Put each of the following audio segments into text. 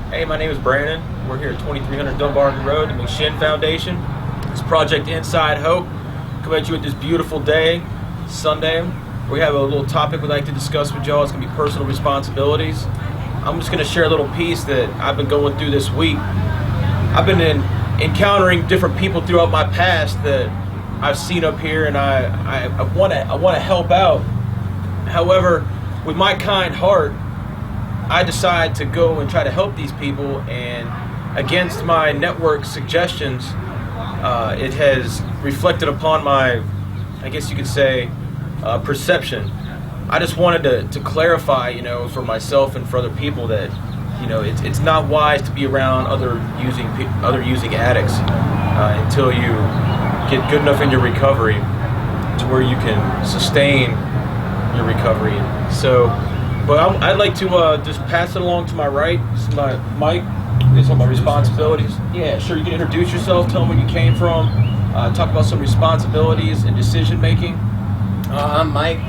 Hey, my name is Brandon. We're here at 2300 Dumbarton Road, the McShin Foundation. It's Project Inside Hope. Coming at you with this beautiful day, Sunday. We have a little topic we'd like to discuss with y'all. It's going to be personal responsibilities. I'm just going to share a little piece that I've been going through this week. I've been encountering different people throughout my past that I've seen up here, and I want to help out. However, with my kind heart, I decide to go and try to help these people, and against my network suggestions, it has reflected upon my, I guess you could say, perception. I just wanted to clarify, for myself and for other people that, it's not wise to be around other using addicts until you get good enough in your recovery to where you can sustain your recovery. So, but I'd like to just pass it along to my right. This is my Mike. These are my responsibilities. Yeah, sure. You can introduce yourself, tell them where you came from, talk about some responsibilities and decision making. I'm Mike.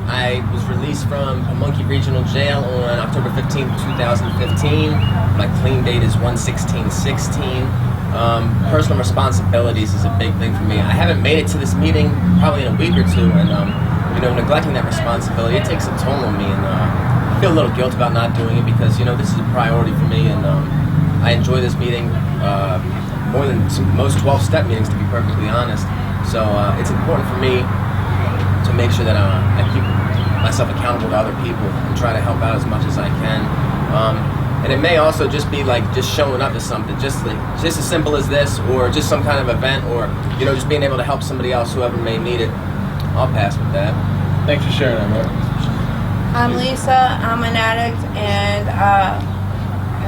I was released from Pamunkey Regional Jail on October 15, 2015. My clean date is 1/16/16. Personal responsibilities is a big thing for me. I haven't made it to this meeting probably in a week or two, and neglecting that responsibility, it takes a toll on me, and I feel a little guilt about not doing it because this is a priority for me, and I enjoy this meeting more than most 12-step meetings, to be perfectly honest. So it's important for me to make sure that I keep myself accountable to other people and try to help out as much as I can. And it may also just be like just showing up to something, just as simple as this, or just some kind of event, or just being able to help somebody else, whoever may need it. I'll pass with that. Thanks for sharing that, man. I'm Lisa. I'm an addict, and I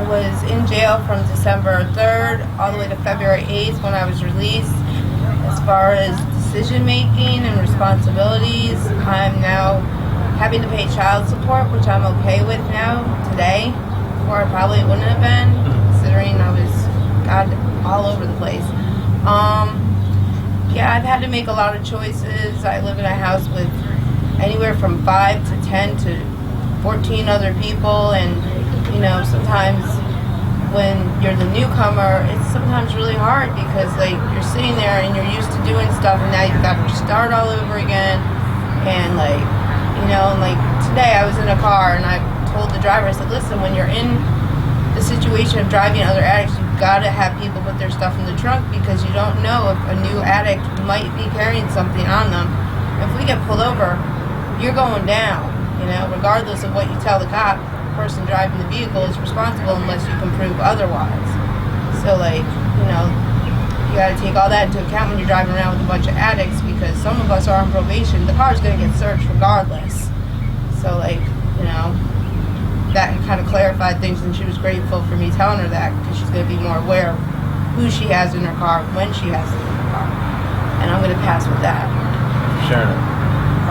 was in jail from December 3rd all the way to February 8th when I was released. As far as decision making and responsibilities, I'm now having to pay child support, which I'm okay with now today, or I probably wouldn't have been, considering I was all over the place. Yeah, I've had to make a lot of choices. I live in a house with anywhere from 5 to 10 to 14 other people, and sometimes when you're the newcomer, it's sometimes really hard because you're sitting there and you're used to doing stuff, and now you've got to start all over again. And today I was in a car and I told the driver, I said, listen, when you're in the situation of driving other addicts, you've got to have people put their stuff in the trunk because you don't know if a new addict might be carrying something on them. If we get pulled over, you're going down, regardless of what you tell the cop. The person driving the vehicle is responsible unless you can prove otherwise. So you got to take all that into account when you're driving around with a bunch of addicts, because some of us are on probation. The car's going to get searched regardless. So that kind of clarified things, and she was grateful for me telling her that, because she's going to be more aware of who she has in her car when she has it in her car. And I'm going to pass with that. Sharing it.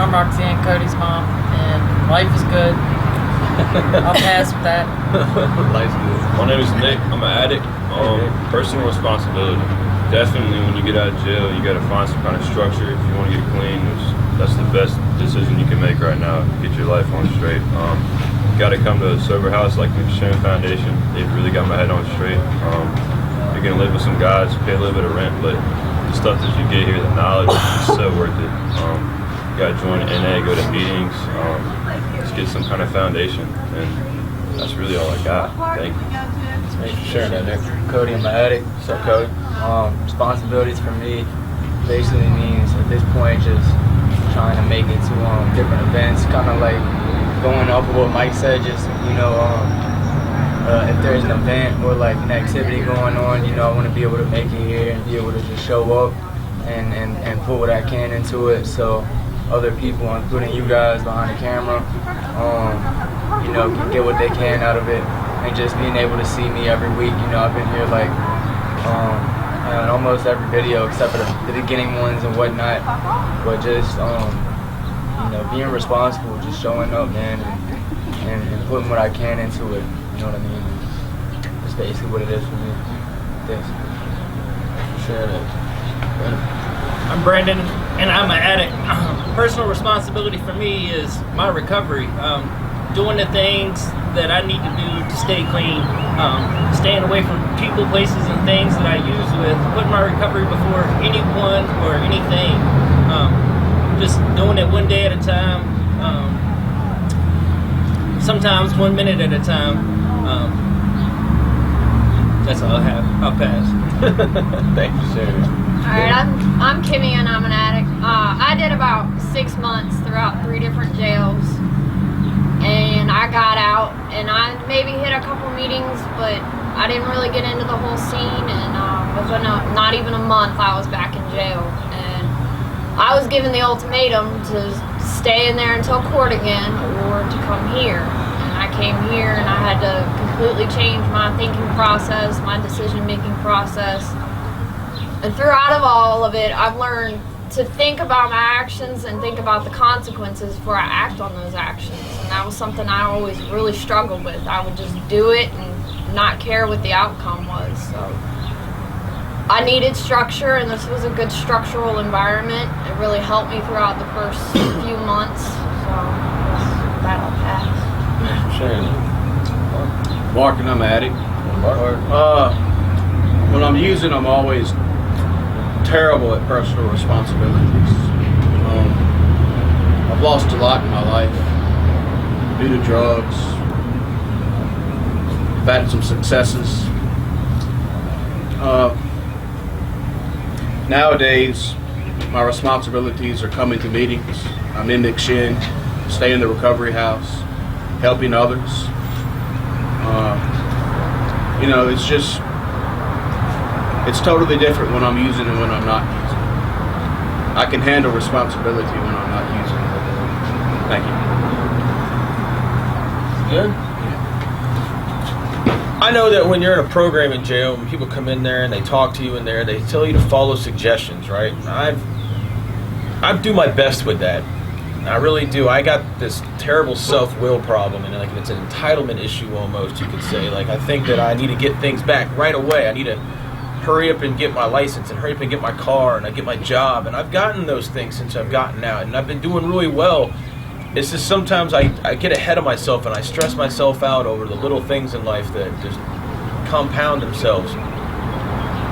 I'm Roxanne, Cody's mom, and life is good. I'll pass with that. Life's good. My name is Nick. I'm an addict. Personal responsibility. Definitely, when you get out of jail, you got to find some kind of structure. If you want to get clean, that's the best decision you can make right now. Get your life on straight. Got to come to a sober house like the McShin Foundation. They've really got my head on straight. You're gonna live with some guys, pay a little bit of rent, but the stuff that you get here, the knowledge, is so worth it. You got to join NA, go to meetings, just get some kind of foundation, and that's really all I got. Thank you. Thanks for sharing that, Nick. Cody, I'm an addict. What's up, Cody? Responsibilities for me basically means at this point just trying to make it to different events, kind of like going off of what Mike said, just if there's an event or like an activity going on, I want to be able to make it here and be able to just show up and put what I can into it, so other people, including you guys behind the camera, can get what they can out of it. And just being able to see me every week, I've been here in almost every video except for the beginning ones and whatnot, but just being responsible, just showing up, man, and putting what I can into it. You know what I mean? That's basically what it is for me. Thanks. Share that. I'm Brandon, and I'm an addict. Personal responsibility for me is my recovery. Doing the things that I need to do to stay clean. Staying away from people, places, and things that I use with, putting my recovery before anyone or anything. Just doing it one day at a time. Sometimes 1 minute at a time. That's all I have. I'll pass. Thank you, Sarah. Alright, I'm Kimmy and I'm an addict. I did about 6 months throughout 3 different jails. And I got out and I maybe hit a couple meetings, but I didn't really get into the whole scene. And within not even a month, I was back in jail. And I was given the ultimatum to stay in there until court again or to come here. And I came here and I had to completely change my thinking process, my decision-making process. And throughout of all of it, I've learned to think about my actions and think about the consequences before I act on those actions. And that was something I always really struggled with. I would just do it and not care what the outcome was. So I needed structure, and this was a good structural environment. It really helped me throughout the first few months. So that'll pass. Thanks for sharing. Mark, and I'm an addict. When I'm using, I'm always terrible at personal responsibilities. I've lost a lot in my life due to drugs. I've had some successes. Nowadays, my responsibilities are coming to meetings. I'm in McShin, stay in the recovery house, helping others. It's totally different when I'm using and when I'm not using. I can handle responsibility when I'm not using. Thank you. Good? I know that when you're in a program in jail, when people come in there and they talk to you in there, they tell you to follow suggestions, right? I do my best with that. I really do. I got this terrible self-will problem, and like it's an entitlement issue almost, you could say. Like I think that I need to get things back right away. I need to hurry up and get my license and hurry up and get my car and I get my job, and I've gotten those things since I've gotten out, and I've been doing really well. It's just sometimes I get ahead of myself and I stress myself out over the little things in life that just compound themselves,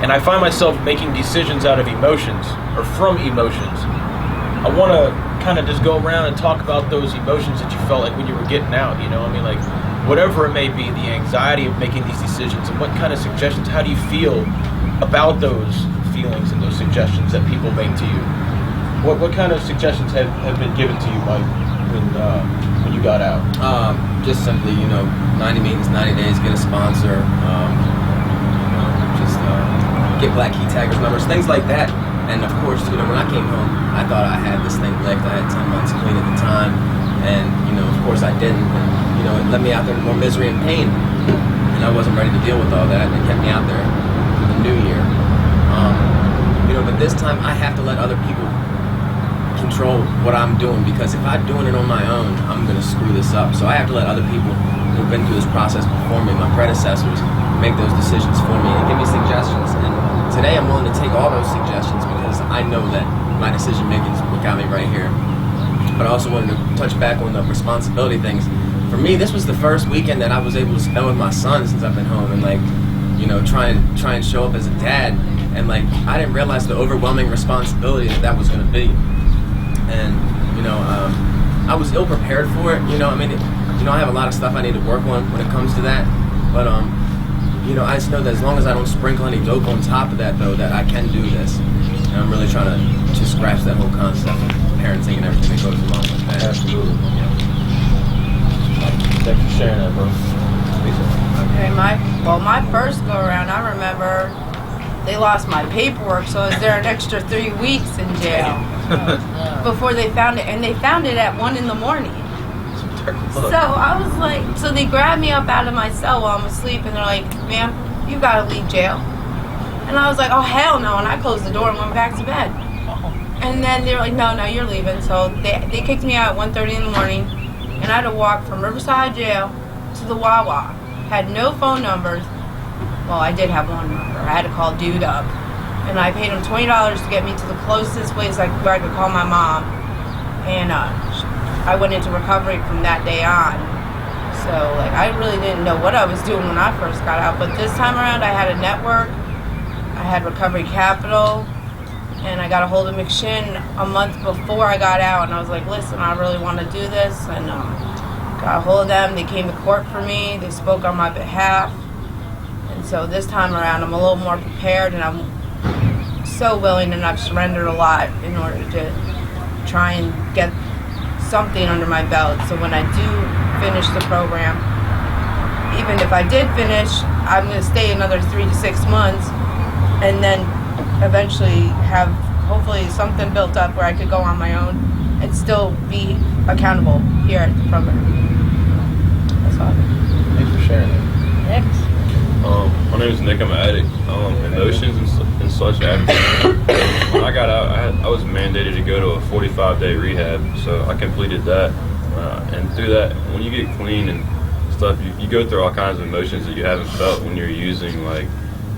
and I find myself making decisions out of emotions or from emotions. I want to kind of just go around and talk about those emotions that you felt like when you were getting out, you know? I mean, like, whatever it may be, the anxiety of making these decisions, and what kind of suggestions, how do you feel about those feelings and those suggestions that people make to you? What kind of suggestions have been given to you, Mike, when you got out? Just simply, 90 meetings, 90 days, get a sponsor, get Black Key Taggers numbers, things like that. And of course, when I came home, I thought I had this thing licked. I had 10 months clean at the time, and of course I didn't. And it led me out there to more misery and pain, and I wasn't ready to deal with all that. And it kept me out there for the new year. But this time I have to let other people control what I'm doing, because if I'm doing it on my own, I'm gonna screw this up. So I have to let other people who've been through this process before me, my predecessors, make those decisions for me and give me suggestions. And today I'm willing to take all those suggestions because I know that my decision making is what got me right here. But I also wanted to touch back on the responsibility things. For me, this was the first weekend that I was able to spend with my son since I've been home, and try and show up as a dad. And I didn't realize the overwhelming responsibility that was going to be. And I was ill prepared for it. I have a lot of stuff I need to work on when it comes to that. But I just know that as long as I don't sprinkle any dope on top of that, though, that I can do this. And I'm really trying to just grasp that whole concept of parenting and everything that goes along with that. Absolutely. Thanks for sharing that, bro. Okay, my first go around, I remember they lost my paperwork, so I was there an extra 3 weeks in jail before they found it, and they found it at 1 a.m. So I was like, so they grabbed me up out of my cell while I'm asleep, and they're like, ma'am, you gotta leave jail. And I was like, oh hell no, and I closed the door and went back to bed. And then they were like, no, you're leaving. So they kicked me out at 1:30 in the morning, and I had to walk from Riverside Jail to the Wawa. Had no phone numbers. Well, I did have one number. I had to call Dude up, and I paid him $20 to get me to the closest place where I could call my mom. And I went into recovery from that day on. So So like I really didn't know what I was doing when I first got out, but this time around I had a network, I had Recovery Capital, and I got a hold of McShin a month before I got out, and I was like, listen, I really want to do this, and got a hold of them. They came to court for me, they spoke on my behalf, and so this time around I'm a little more prepared, and I'm so willing, and I've surrendered a lot in order to try and get something under my belt. So when I do finish the program, even if I did finish, I'm going to stay another 3 to 6 months and then eventually have hopefully something built up where I could go on my own and still be accountable here at the program. That's all. Thanks for sharing. Next. My name is Nick. I'm an addict. Emotions and such addict. When I got out, I was mandated to go to a 45-day rehab, so I completed that. And through that, when you get clean and stuff, you go through all kinds of emotions that you haven't felt when you're using, like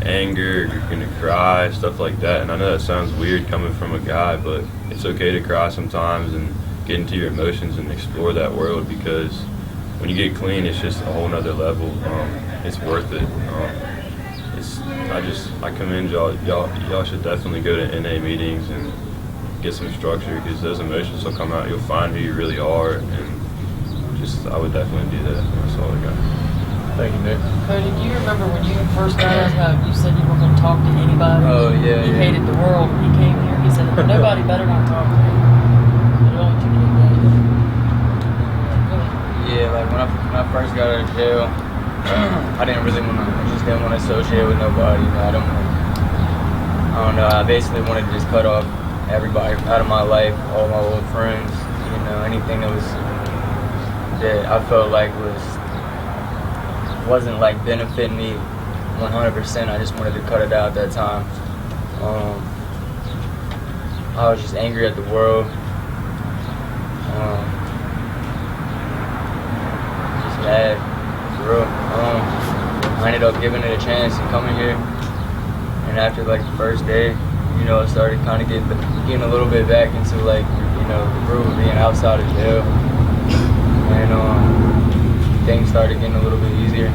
anger, you're gonna cry, stuff like that. And I know that sounds weird coming from a guy, but it's okay to cry sometimes and get into your emotions and explore that world, because when you get clean, it's just a whole nother level. It's worth it. I commend y'all. Y'all should definitely go to NA meetings and get some structure, because those emotions will come out. You'll find who you really are, and I would definitely do that. That's all I got. Thank you, Nick. Cody, do you remember when you first got out, how you said you weren't going to talk to anybody? Oh, yeah, You yeah. hated the world when you came here. He said, nobody better not talk to me. But it only took you a day. Go ahead. Yeah, like when I first got out of jail, I didn't really want to. I just didn't want to associate with nobody. I don't know. I basically wanted to just cut off everybody out of my life, all my old friends. Anything that I felt like wasn't like benefiting me 100%. I just wanted to cut it out at that time. I was just angry at the world. Just mad, for real. I ended up giving it a chance and coming here. And after like the first day, I started kind of getting a little bit back into like, the groove of being outside of jail. And things started getting a little bit easier.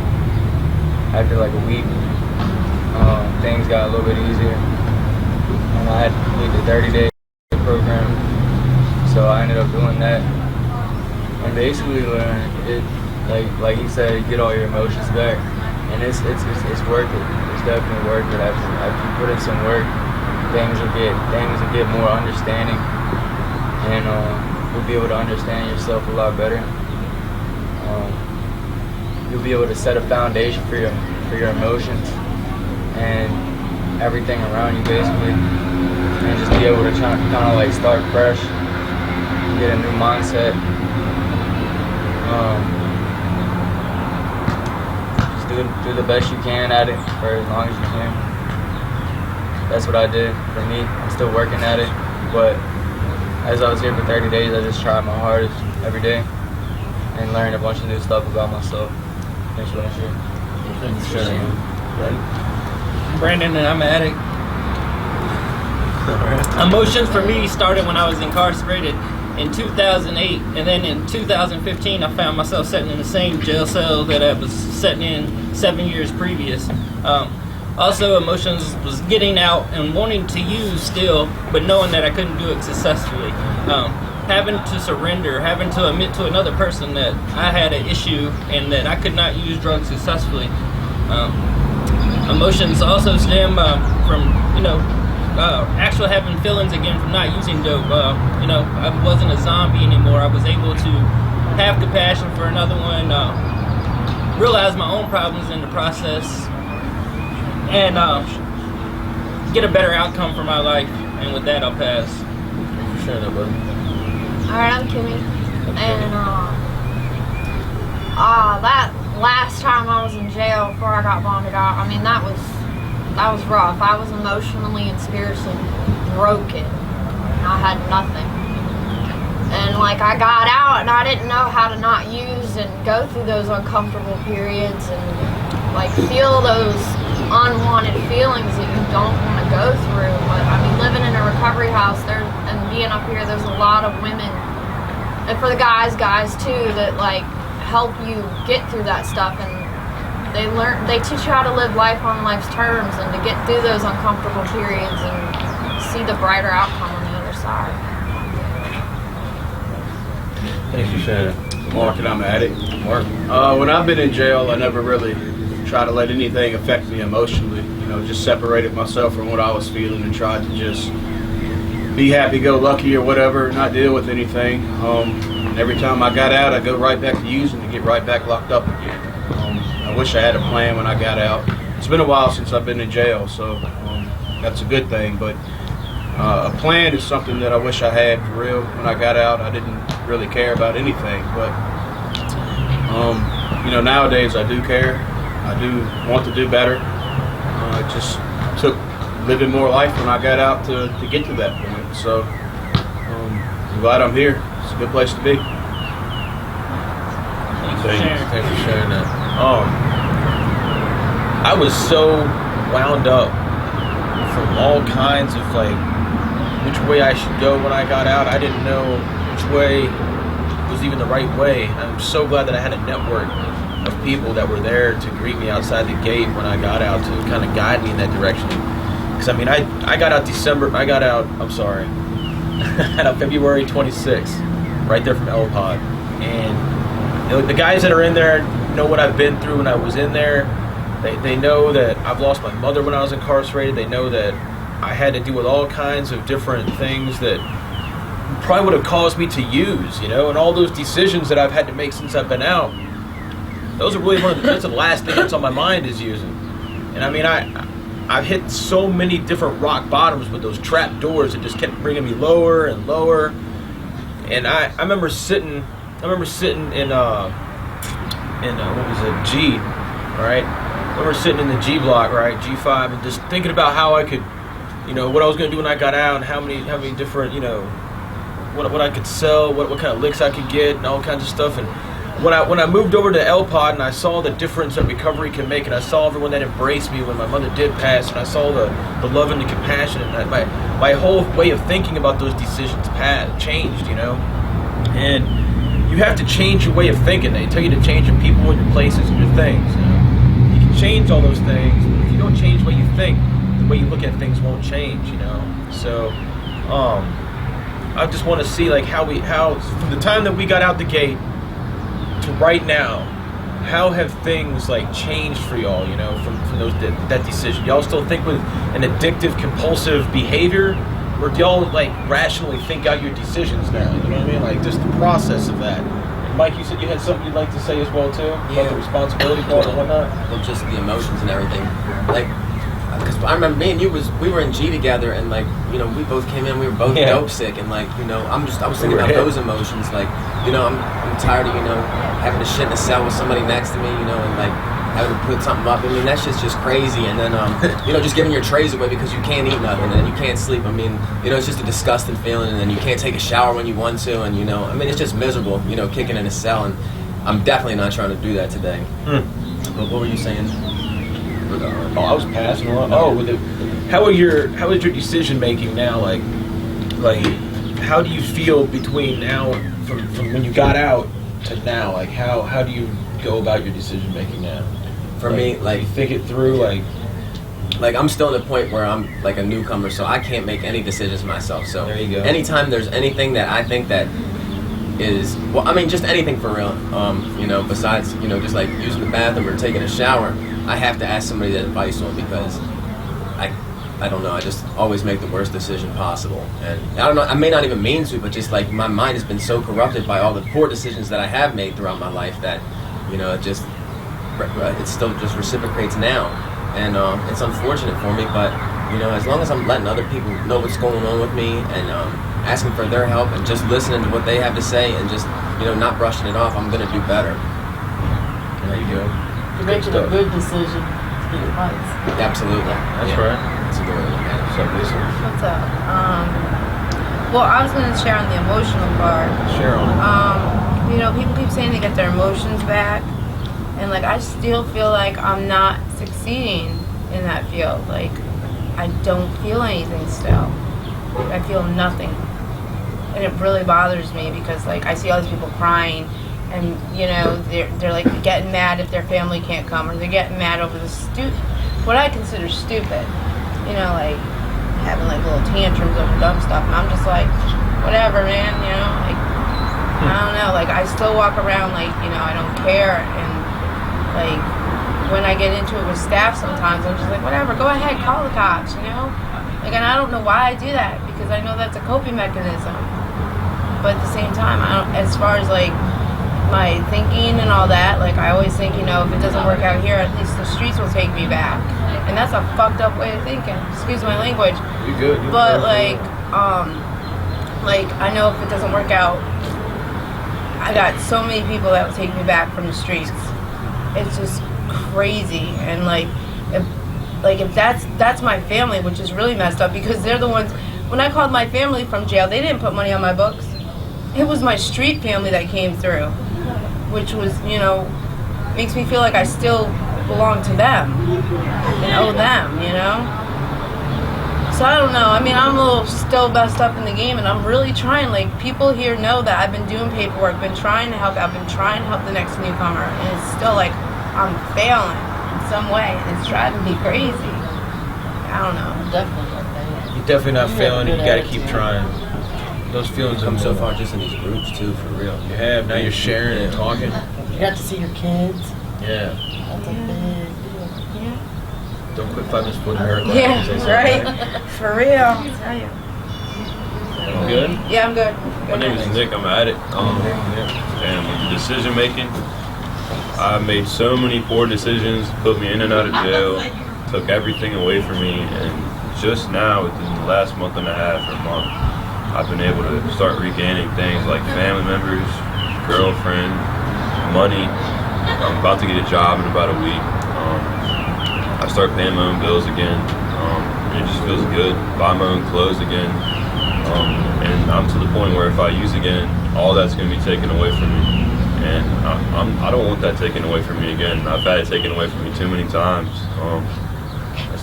After like a week, things got a little bit easier. And I had to complete the 30-day program, so I ended up doing that. And basically learned it, like you said, you get all your emotions back, and it's worth it. It's definitely worth it. After you put in some work, things will get more understanding, and you'll be able to understand yourself a lot better. You'll be able to set a foundation for your emotions and everything around you, basically, and just be able to kind of like start fresh, get a new mindset. Just do the best you can at it for as long as you can. That's what I did for me. I'm still working at it, but as I was here for 30 days, I just tried my hardest every day and learned a bunch of new stuff about myself. Thanks for sharing. Brandon, and I'm an addict. Emotions for me started when I was incarcerated in 2008, and then in 2015 I found myself sitting in the same jail cell that I was sitting in 7 years previous. Also, emotions was getting out and wanting to use still, but knowing that I couldn't do it successfully. Having to surrender, having to admit to another person that I had an issue and that I could not use drugs successfully. Emotions also stem from, actually having feelings again from not using dope. I wasn't a zombie anymore. I was able to have compassion for another one, realize my own problems in the process, and get a better outcome for my life. And with that, I'll pass. Thanks for sharing that, brother. Alright, I'm Kimmy. And that last time I was in jail before I got bonded out, I mean that was rough. I was emotionally and spiritually broken. I had nothing. And like I got out and I didn't know how to not use and go through those uncomfortable periods and like feel those unwanted feelings that you don't want to go through. But I mean, living in a recovery house and being up here, there's a lot of women, and for the guys too, that like help you get through that stuff, and they teach you how to live life on life's terms and to get through those uncomfortable periods and see the brighter outcome on the other side. Thanks for sharing. Mark, and I'm an addict. Mark. When I've been in jail, I never really tried to let anything affect me emotionally. You know, just separated myself from what I was feeling and tried to just be happy-go-lucky or whatever, not deal with anything. Every time I got out, I go right back to using to get right back locked up again. I wish I had a plan when I got out. It's been a while since I've been in jail, so that's a good thing. But a plan is something that I wish I had for real. When I got out, I didn't really care about anything. But you know, nowadays I do care. I do want to do better. It just took living more life when I got out to get to that point. So I'm glad I'm here. It's a good place to be. Thanks for sharing. Thanks for sharing that. I was so wound up from all kinds of like which way I should go when I got out. I didn't know which way was even the right way. I'm so glad that I had a network of people that were there to greet me outside the gate when I got out to kind of guide me in that direction. Because I mean, I got out February 26th, right there from El-Pod. And you know, the guys that are in there know what I've been through when I was in there. They know that I've lost my mother when I was incarcerated. They know that I had to deal with all kinds of different things that probably would have caused me to use, you know, and all those decisions that I've had to make since I've been out. Those are really that's the last thing that's on my mind is using. And I mean, I've hit so many different rock bottoms with those trap doors that just kept bringing me lower and lower. And I remember sitting in what was it, G, right? I remember sitting in the G block, right, G5, and just thinking about how I could, you know, what I was gonna do when I got out, and how many different, you know, what I could sell, what kind of licks I could get, and all kinds of stuff. And when I moved over to El-Pod and I saw the difference that recovery can make, and I saw everyone that embraced me when my mother did pass, and I saw the love and the compassion, and my whole way of thinking about those decisions changed, you know. And you have to change your way of thinking. They tell you to change your people and your places and your things. You know? You can change all those things, but if you don't change the way you think, the way you look at things won't change, you know. So I just want to see like how from the time that we got out the gate to right now, how have things like changed for y'all, you know, from that decision? Y'all still think with an addictive, compulsive behavior, or do y'all like rationally think out your decisions now? You know what I mean? Like just the process of that. And Mike, you said you had something you'd like to say as well too about the responsibility part and whatnot. Well, just the emotions and everything. Like, because I remember me and you we were in G together, and like, you know, we both came in, we were both dope sick, and like, you know, I was thinking about those emotions, like, you know, I'm tired of, you know, having to shit in a cell with somebody next to me, you know, and like having to put something up. I mean, that shit's just crazy. And then, you know, just giving your trays away because you can't eat nothing and you can't sleep. I mean, you know, it's just a disgusting feeling, and then you can't take a shower when you want to, and you know, I mean, it's just miserable, you know, kicking in a cell, and I'm definitely not trying to do that today. But what were you saying? Oh, I was passing along. How is your decision making now? Like, how do you feel between now from when you got out to now? Like, how do you go about your decision making now? For me, like, you think it through, like I'm still at the point where I'm like a newcomer, so I can't make any decisions myself. So there you go. Anytime there's anything that I think that is, well, I mean, just anything for real, you know, besides, you know, just like using the bathroom or taking a shower, I have to ask somebody that advice on, because I don't know, I just always make the worst decision possible. And I don't know, I may not even mean to, but just like my mind has been so corrupted by all the poor decisions that I have made throughout my life that, you know, it still just reciprocates now. And it's unfortunate for me, but, you know, as long as I'm letting other people know what's going on with me, and asking for their help, and just listening to what they have to say, and just, you know, not brushing it off, I'm gonna do better. There you go. You're making a good decision to get advice. Absolutely. That's right. That's a good way to look at it. What's up, Lisa? What's up? Well, I was going to share on the emotional part. Share on it. You know, people keep saying they get their emotions back, and like I still feel like I'm not succeeding in that field. Like, I don't feel anything still. I feel nothing, and it really bothers me because like I see all these people crying, and you know they're like getting mad if their family can't come, or they're getting mad over what I consider stupid, you know, like having like little tantrums over dumb stuff, and I'm just like, whatever, man, you know, like I don't know, like I still walk around like, you know, I don't care, and like when I get into it with staff sometimes I'm just like, whatever, go ahead, call the cops, you know, like, and I don't know why I do that, because I know that's a coping mechanism, but at the same time, I don't, as far as like my thinking and all that, like I always think, you know, if it doesn't work out here, at least the streets will take me back. And that's a fucked up way of thinking. Excuse my language. You good? But like I know if it doesn't work out, I got so many people that will take me back from the streets. It's just crazy. And like if that's my family, which is really messed up, because they're the ones. When I called my family from jail, they didn't put money on my books. It was my street family that came through, which was, you know, makes me feel like I still belong to them and owe them, you know? So I don't know. I mean, I'm a little still messed up in the game, and I'm really trying. Like, people here know that I've been doing paperwork, been trying to help. I've been trying to help the next newcomer, and it's still like I'm failing in some way, and it's driving me crazy. I don't know. Definitely not that. You're definitely not You have failing. good You gotta attitude. keep trying. Those feelings Come so are far just in these groups too, for real. You have. Now you're sharing and talking. You got to see your kids. Yeah. That's a big deal. Yeah. Don't quit fighting this for the miracle. Yeah, as they say, right? For real. I tell you. You good? Yeah, I'm good. My name is Nick. I'm an addict. And with the decision making, I made so many poor decisions, put me in and out of jail, took everything away from me, and just now, within the last month and a half or month, I've been able to start regaining things like family members, girlfriend, money. I'm about to get a job in about a week. I start paying my own bills again. It just feels good. Buy my own clothes again. And I'm to the point where if I use again, all that's going to be taken away from me. And I don't want that taken away from me again. I've had it taken away from me too many times.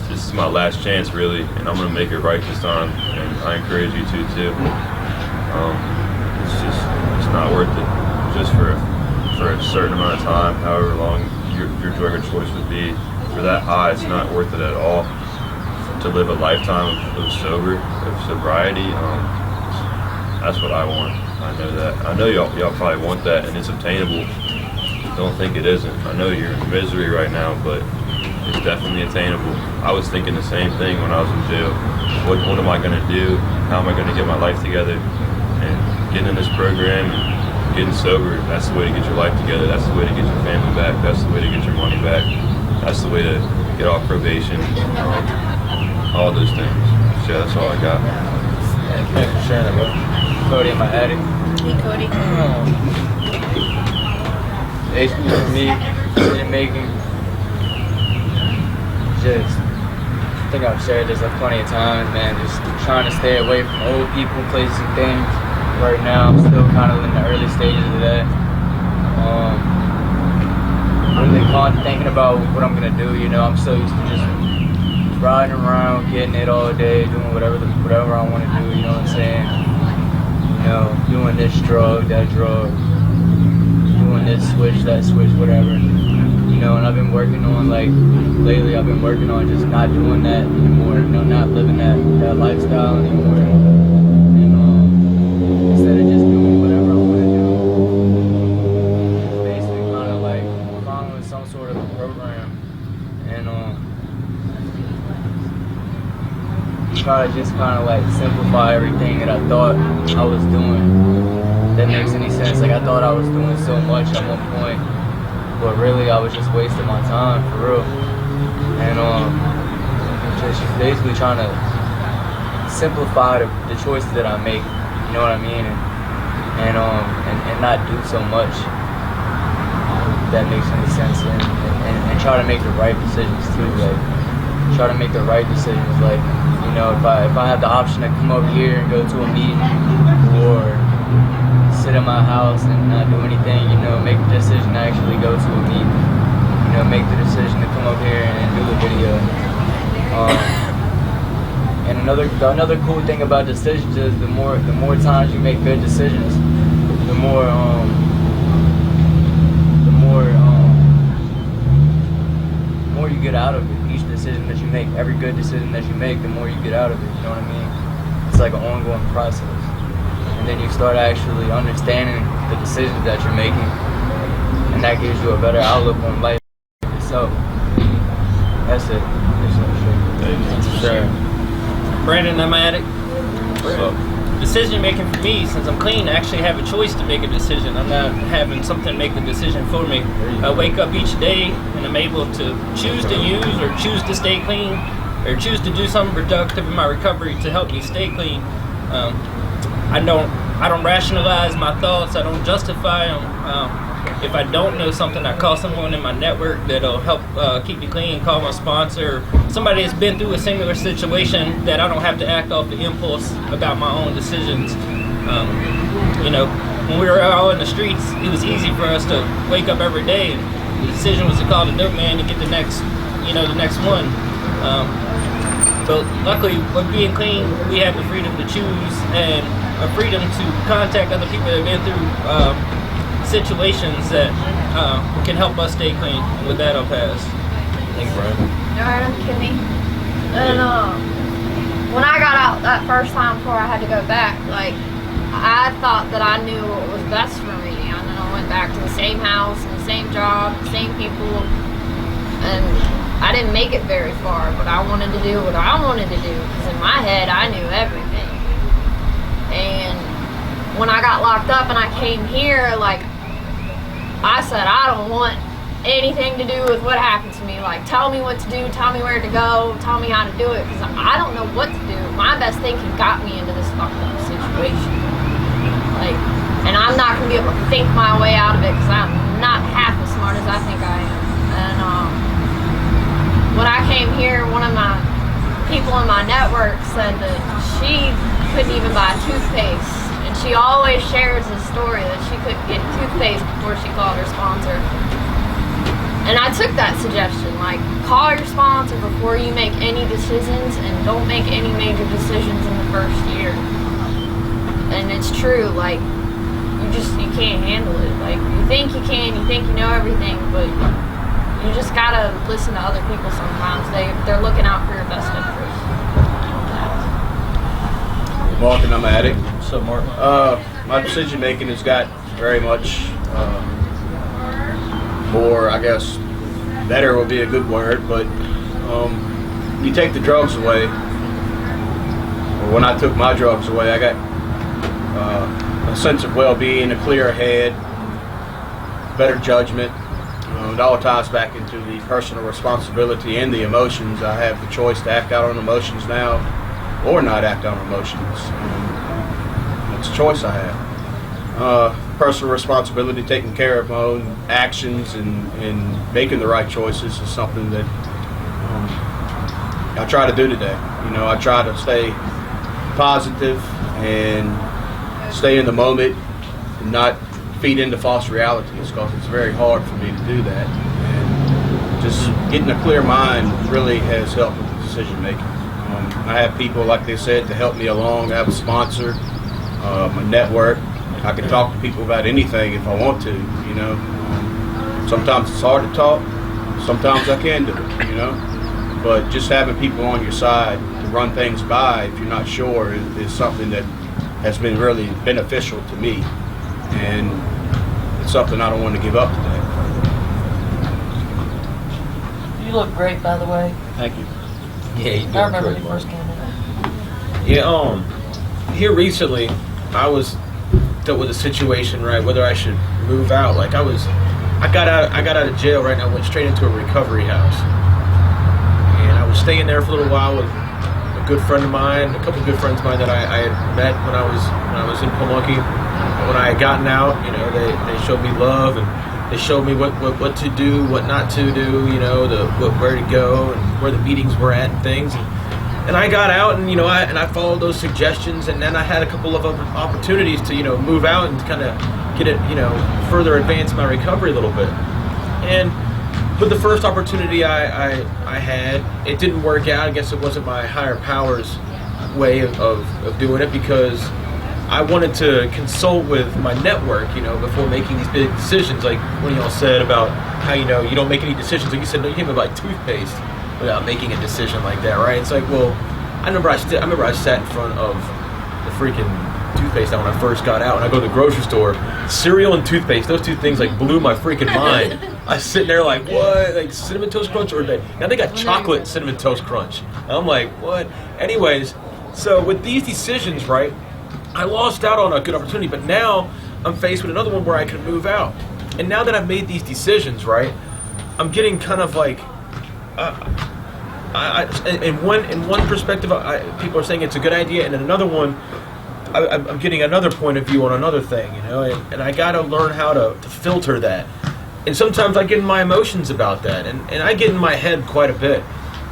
This is my last chance, really, and I'm going to make it right this time. And I encourage you to too. It's not worth it. Just for a certain amount of time, however long your drug of choice would be. For that high, it's not worth it at all. To live a lifetime of sobriety, that's what I want. I know that. I know y'all probably want that, and it's obtainable. Don't think it isn't. I know you're in misery right now, but it's definitely attainable. I was thinking the same thing when I was in jail. What am I going to do? How am I going to get my life together? And getting in this program and getting sober, that's the way to get your life together. That's the way to get your family back. That's the way to get your money back. That's the way to get off probation. All those things. So that's all I got. Thanks for sharing that, bro. Cody, my addict. Hey, Cody. Basically for me, decision making, just, I think I've shared this like plenty of times, man, just trying to stay away from old people, places and things. Right now, I'm still kind of in the early stages of that. Really thinking about what I'm gonna do, you know, I'm so used to just riding around, getting it all day, doing whatever I want to do, you know what I'm saying? You know, doing this drug, that drug, doing this switch, that switch, whatever. You know, and I've been working on, like, lately I've been working on just not doing that anymore, you know, not living that lifestyle anymore. And instead of just doing whatever I want to do, just basically kind of like following some sort of a program. And try to just kind of like simplify everything that I thought I was doing. That makes any sense. Like, I thought I was doing so much at one point, but really I was just wasting my time, for real. And just basically trying to simplify the choices that I make, you know what I mean? And not do so much, if that makes any sense. And try to make the right decisions too. Like, try to make the right decisions. Like, you know, if I have the option to come over here and go to a meeting, or sit in my house and not do anything, you know, make the decision to actually go to a meeting, you know, make the decision to come over here and do the video. And another cool thing about decisions is the more times you make good decisions, the more more you get out of it. Each decision that you make, every good decision that you make, the more you get out of it. You know what I mean? It's like an ongoing process. And then you start actually understanding the decisions that you're making, and that gives you a better outlook on life itself. That's it. Sure. Brandon, I'm an addict. So, Decision making for me, since I'm clean, I actually have a choice to make a decision. I'm not having something make the decision for me. I wake up each day and I'm able to choose to use or choose to stay clean or choose to do something productive in my recovery to help me stay clean. I don't rationalize my thoughts. I don't justify them. If I don't know something, I call someone in my network that'll help keep me clean. Call my sponsor, somebody that's been through a similar situation that I don't have to act off the impulse about my own decisions. You know, when we were all in the streets, it was easy for us to wake up every day, and the decision was to call the dope man to get the next one. But luckily, with being clean, we have the freedom to choose and a freedom to contact other people that have been through situations that can help us stay clean. And with that, I'll pass. thanks, Brian. Alright, I'm Kimmy. And when I got out that first time before I had to go back, like, I thought that I knew what was best for me. And then I went back to the same house, and the same job, the same people, and I didn't make it very far, but I wanted to do what I wanted to do, because in my head, I knew everything. And when I got locked up and I came here, like, I said, I don't want anything to do with what happened to me. Like, tell me what to do, tell me where to go, tell me how to do it, because I don't know what to do. My best thinking got me into this fucked up situation. Like, and I'm not going to be able to think my way out of it, because I'm not half as smart as I think I am. And when I came here, one of my people in my network said that she couldn't even buy toothpaste. And she always shares this story that she couldn't get toothpaste before she called her sponsor. And I took that suggestion, like, call your sponsor before you make any decisions, and don't make any major decisions in the first year. And it's true, like, you can't handle it. Like, you think you can, you think you know everything, but you just gotta listen to other people sometimes. They're looking out for your best interest. Mark, and I'm an addict. So, Mark. My decision making has got very much more, I guess, better would be a good word, but you take the drugs away, or when I took my drugs away, I got a sense of well-being, a clear head, better judgment. It all ties back into the personal responsibility and the emotions. I have the choice to act out on emotions now or not act on emotions. It's a choice I have. Personal responsibility, taking care of my own actions and making the right choices is something that I try to do today. You know, I try to stay positive and stay in the moment and not feed into false realities, because it's very hard for me to do that. And just getting a clear mind really has helped with the decision making. I have people, like they said, to help me along. I have a sponsor, my network. I can talk to people about anything if I want to, you know. Sometimes it's hard to talk. Sometimes I can do it, you know. But just having people on your side to run things by if you're not sure is something that has been really beneficial to me. And it's something I don't want to give up today. You look great, by the way. Thank you. Yeah, you I remember when you first came in. Yeah, here recently, I was dealt with a situation, right, whether I should move out. Like, I got out of jail, right, and I went straight into a recovery house. And I was staying there for a little while with a good friend of mine, a couple of good friends of mine that I had met when I was in Pamunkey. When I had gotten out, you know, they showed me love, and they showed me what to do, what not to do, you know, where to go and where the meetings were at and things. And I got out, and, you know, I followed those suggestions, and then I had a couple of opportunities to, you know, move out and kind of get it, you know, further advance my recovery a little bit. And with the first opportunity I had, it didn't work out. I guess it wasn't my higher powers way of doing it, because I wanted to consult with my network, you know, before making these big decisions. Like when y'all said about how, you know, you don't make any decisions. Like you said, no, you can't buy toothpaste without making a decision like that, right? It's like, well, I remember I sat in front of the freaking toothpaste when I first got out, and I go to the grocery store. Cereal and toothpaste, those two things like blew my freaking mind. I was sitting there like, what? Like Cinnamon Toast Crunch, or now they got chocolate Cinnamon Toast Crunch. And I'm like, what? Anyways, so with these decisions, right, I lost out on a good opportunity, but now I'm faced with another one where I can move out. And now that I've made these decisions, right, I'm getting kind of like, in one perspective, people are saying it's a good idea, and in another one, I'm getting another point of view on another thing, you know, and I got to learn how to filter that. And sometimes I get in my emotions about that, and I get in my head quite a bit,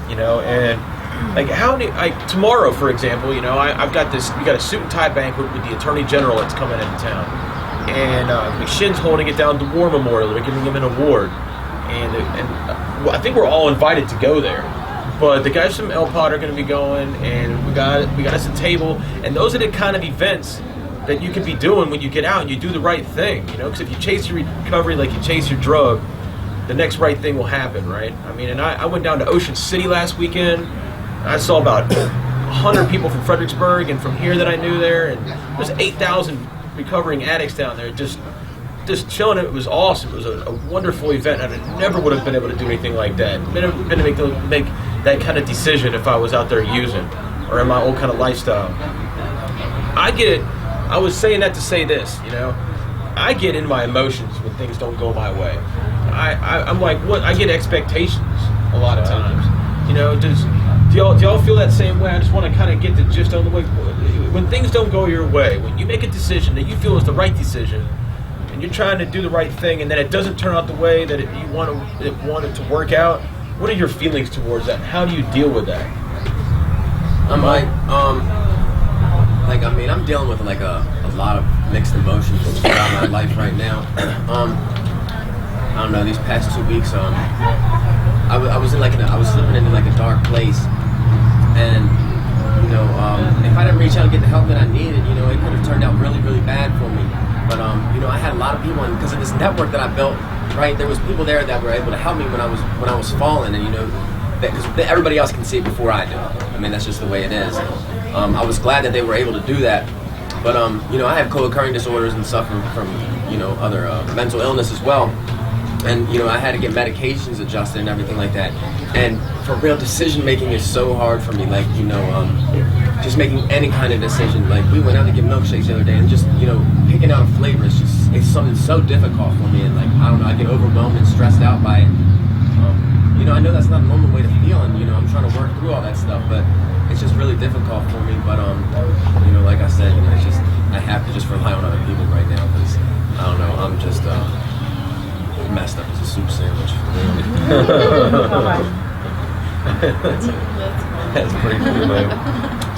you know, and like tomorrow, for example, you know, we got a suit and tie banquet with the Attorney General that's coming into town, and McShin's holding it down at the War Memorial. They're giving him an award, and I think we're all invited to go there. But the guys from El Pod are going to be going, and we got us a table, and those are the kind of events that you could be doing when you get out and you do the right thing, you know, because if you chase your recovery like you chase your drug, the next right thing will happen, right? I mean, and I went down to Ocean City last weekend. I saw about 100 people from Fredericksburg and from here that I knew there, and there's 8,000 recovering addicts down there just chilling. It was awesome. It was a wonderful event. I never would have been able to do anything like that. Been able to make that kind of decision if I was out there using or in my old kind of lifestyle. I was saying that to say this, you know, I get in my emotions when things don't go my way. I'm like, what? I get expectations a lot of times. You know, do y'all feel that same way? I just want to kind of get the gist on the way. When things don't go your way, when you make a decision that you feel is the right decision, and you're trying to do the right thing, and then it doesn't turn out the way that you want it to work out, what are your feelings towards that? How do you deal with that? I'm dealing with like a lot of mixed emotions throughout my life right now. I don't know, these past 2 weeks, I was slipping into like a dark place, and you know, if I didn't reach out and get the help that I needed, you know, it could have turned out really, really bad for me. But you know, I had a lot of people, and because of this network that I built, right, there was people there that were able to help me when I was falling, and you know, because everybody else can see it before I do. I mean, that's just the way it is. I was glad that they were able to do that. But you know, I have co-occurring disorders and suffer from you know, other mental illness as well. And you know, I had to get medications adjusted and everything like that. And for real, decision making is so hard for me. Like, you know, just making any kind of decision. Like, we went out to get milkshakes the other day, and just, you know, picking out a flavor is just, it's something so difficult for me. And like, I don't know, I get overwhelmed and stressed out by it. You know, I know that's not a normal way to feel, and you know, I'm trying to work through all that stuff, but it's just really difficult for me. But you know, like I said, you know, it's just, I have to just rely on other people right now, because I don't know, I'm just messed up as a soup sandwich. That's pretty cool, man.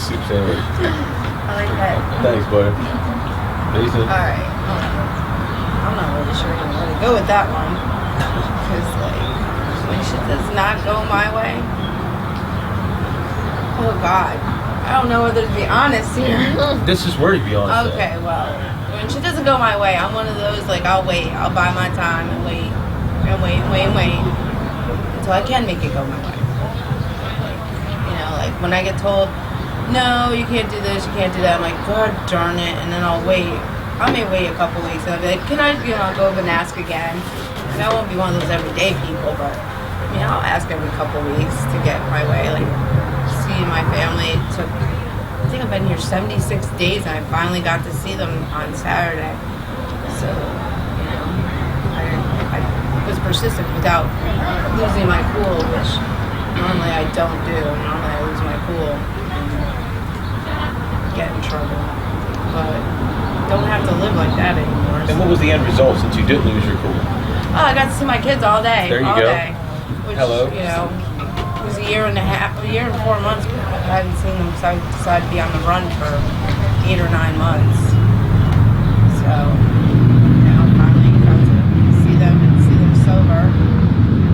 Soup sandwich. I like that. Thanks, buddy. Lisa? Alright. I'm not really sure where to go with that one. Because, like, when shit does not go my way, oh God. I don't know whether to be honest here. This is where you be honest. Okay, well, when shit doesn't go my way, I'm one of those, like, I'll wait. I'll buy my time and wait. And wait until I can make it go my way. You know, like when I get told, no, you can't do this, you can't do that, I'm like, God darn it, and then I'll wait. I may wait a couple weeks and I'll be like, can I, you know, go over and ask again? And I won't be one of those everyday people, but, you know, I'll ask every couple weeks to get my way. Like, see my family, I think I've been here 76 days and I finally got to see them on Saturday. So, you know, I was persistent without losing my cool, which normally I don't do. Normally I lose my cool and get in trouble. But don't have to live like that anymore. And what was the end result since you did lose your cool? Oh, I got to see my kids all day. There you all go. Day, which, Hello. You know, it was a year and 4 months. I hadn't seen them, so I decided to be on the run for 8 or 9 months. So, now finally got to see them and see them sober.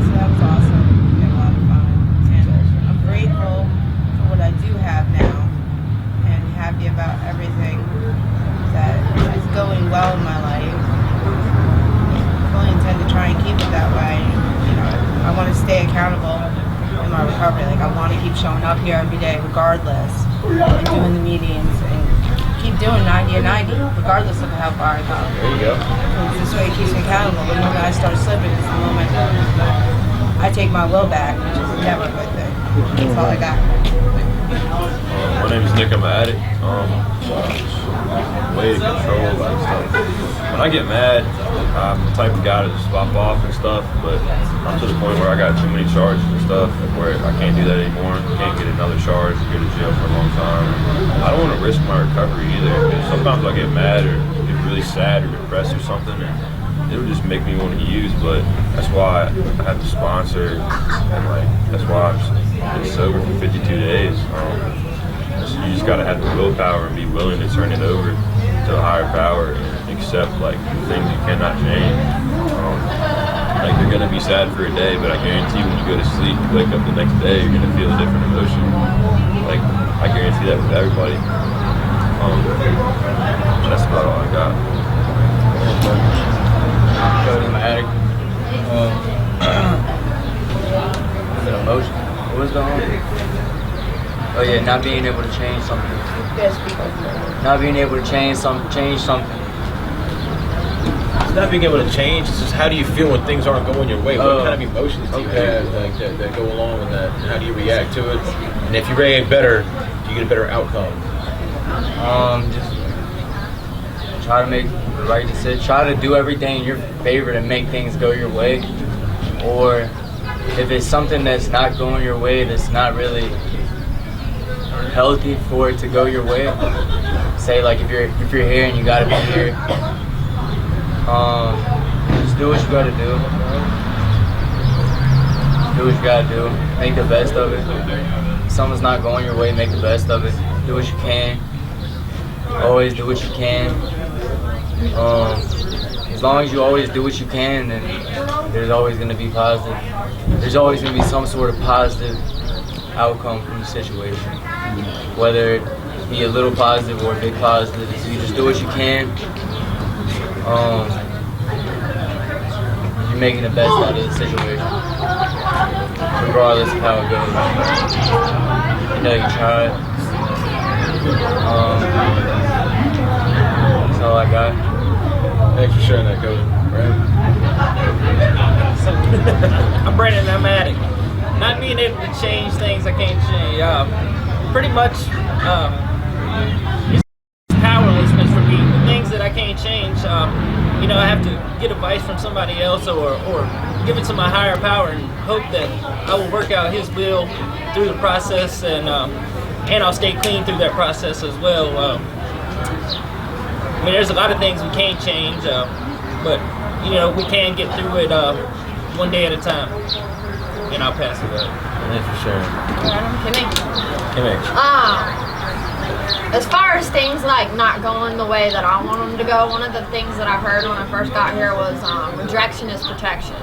So that was awesome. We had a lot of fun. And I'm grateful for what I do have now and happy about everything. recovery. Like, I want to keep showing up here every day regardless, and doing the meetings, and keep doing 90 and 90 regardless of how far I go. There you go. This way it keeps me accountable. The moment I start slipping is the moment I take my will back, which is never a good thing. That's all I got. My name is Nick. I'm an addict. Way to control like stuff. When I get mad, I'm the type of guy to just pop off and stuff. But I'm to the point where I got too many charges and stuff where I can't do that anymore. Can't get another charge. Go to jail for a long time. I don't want to risk my recovery either. Because sometimes I get mad or get really sad or depressed or something, and it'll just make me want to use. But that's why I have to sponsor, and like that's why I've been sober for 52 days. You just gotta have the willpower and be willing to turn it over to a higher power and accept like things you cannot change. Like you're gonna be sad for a day, but I guarantee when you go to sleep, you wake up the next day, you're gonna feel a different emotion. Like I guarantee that with everybody. That's about all I got. Cody, I'm an addict. Is it emotion? What was the Oh yeah, not being able to change something. Not being able to change something. It's not being able to change. It's just how do you feel when things aren't going your way? What kind of emotions do you have that go along with that? How do you react to it? And if you react better, do you get a better outcome? Just try to make the right decision. Try to do everything in your favor to make things go your way. Or if it's something that's not going your way, that's not really healthy for it to go your way. Say like if you're here and you gotta be here, just do what you gotta do. Do what you gotta do. Make the best of it. If something's not going your way, make the best of it. Do what you can. Always do what you can. As long as you always do what you can, then there's always gonna be positive. There's always gonna be some sort of positive outcome from the situation. Whether it be a little positive or a big positive, so you just do what you can. You're making the best out of the situation, regardless of how it goes. You know you tried. That's all I got. Thanks for sharing that, Cody. I'm Brandon. I'm an addict. Not being able to change things I can't change. Pretty much, it's powerlessness for me. The things that I can't change, I have to get advice from somebody else or give it to my higher power and hope that I will work out His will through the process, and I'll stay clean through that process as well. There's a lot of things we can't change, but we can get through it one day at a time. And I'll pass it up. Thanks for sharing. Kimmy. As far as things like not going the way that I want them to go, one of the things that I heard when I first got here was rejection is protection.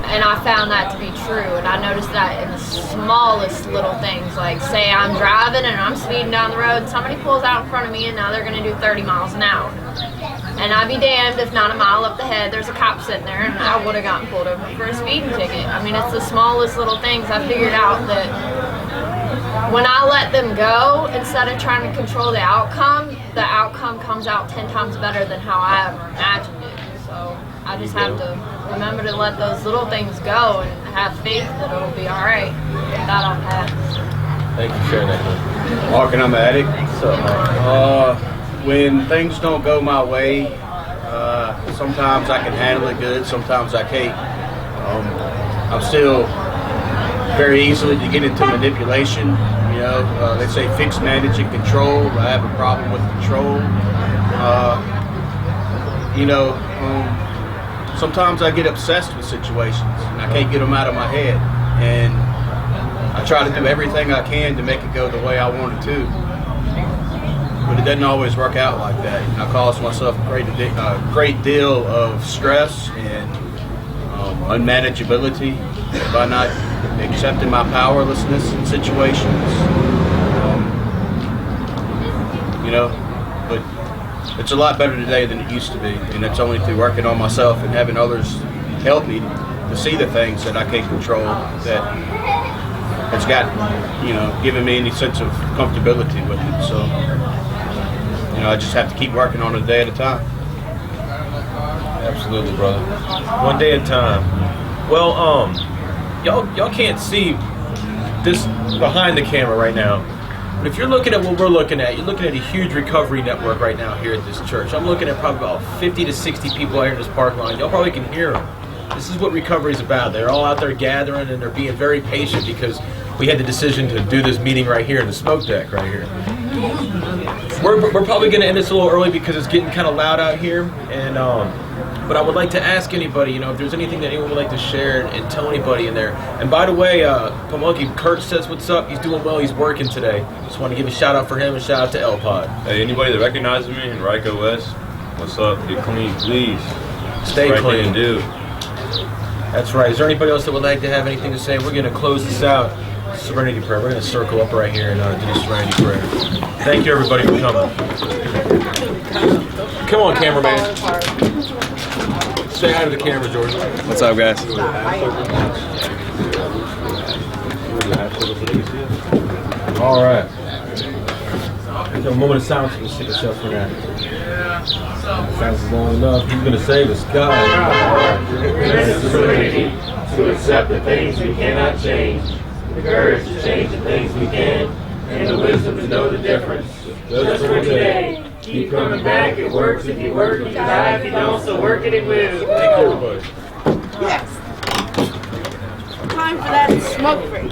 And I found that to be true, and I noticed that in the smallest little things, like say I'm driving and I'm speeding down the road, somebody pulls out in front of me and now they're going to do 30 miles an hour. And I'd be damned if not a mile up the head there's a cop sitting there and I would have gotten pulled over for a speeding ticket. I mean, it's the smallest little things. I figured out that when I let them go, instead of trying to control the outcome comes out 10 times better than how I ever imagined it. So I just have to remember to let those little things go and have faith that it'll be all right. That I'll pass. Thank you for sharing that. Mark, and I'm an addict. When things don't go my way, sometimes I can handle it good, sometimes I can't. I'm still very easily to get into manipulation. They say fix, manage, and control. I have a problem with control. Sometimes I get obsessed with situations and I can't get them out of my head. And I try to do everything I can to make it go the way I want it to. But it doesn't always work out like that. And I cause myself a great deal of stress and unmanageability by not accepting my powerlessness in situations. But it's a lot better today than it used to be, and it's only through working on myself and having others help me to see the things that I can't control that that's got, given me any sense of comfortability with it. So, I just have to keep working on it a day at a time. Absolutely, brother. One day at a time. Well, y'all can't see this behind the camera right now. But if you're looking at what we're looking at, you're looking at a huge recovery network right now here at this church. I'm looking at probably about 50 to 60 people out here in this park line. Y'all probably can hear them. This is what recovery is about. They're all out there gathering, and they're being very patient because we had the decision to do this meeting right here in the smoke deck right here. We're probably going to end this a little early because it's getting kind of loud out here. And but I would like to ask anybody, if there's anything that anyone would like to share and tell anybody in there. And by the way, Pamunkey, Kurt says what's up. He's doing well. He's working today. Just want to give a shout out for him and shout out to L-Pod. Hey, anybody that recognizes me in Rico West, what's up? Get clean, please. Stay Right clean. thing to do. That's right. Is there anybody else that would like to have anything to say? We're going to close this out. Serenity prayer. We're going to circle up right here and do the serenity prayer. Thank you, everybody, for coming. Come on, cameraman. Say hi to the camera, Jordan. What's up, guys? All right. Have a moment of silence for the sick yourself for that. Silence is long enough. He's going to save us. God. To accept the things we cannot change, the courage to change the things we can, and the wisdom to know the difference. Just for today. Keep coming back. It works if you work. If you die, if you don't, so work it will. Thank you, everybody. Yes. Time for that smoke break.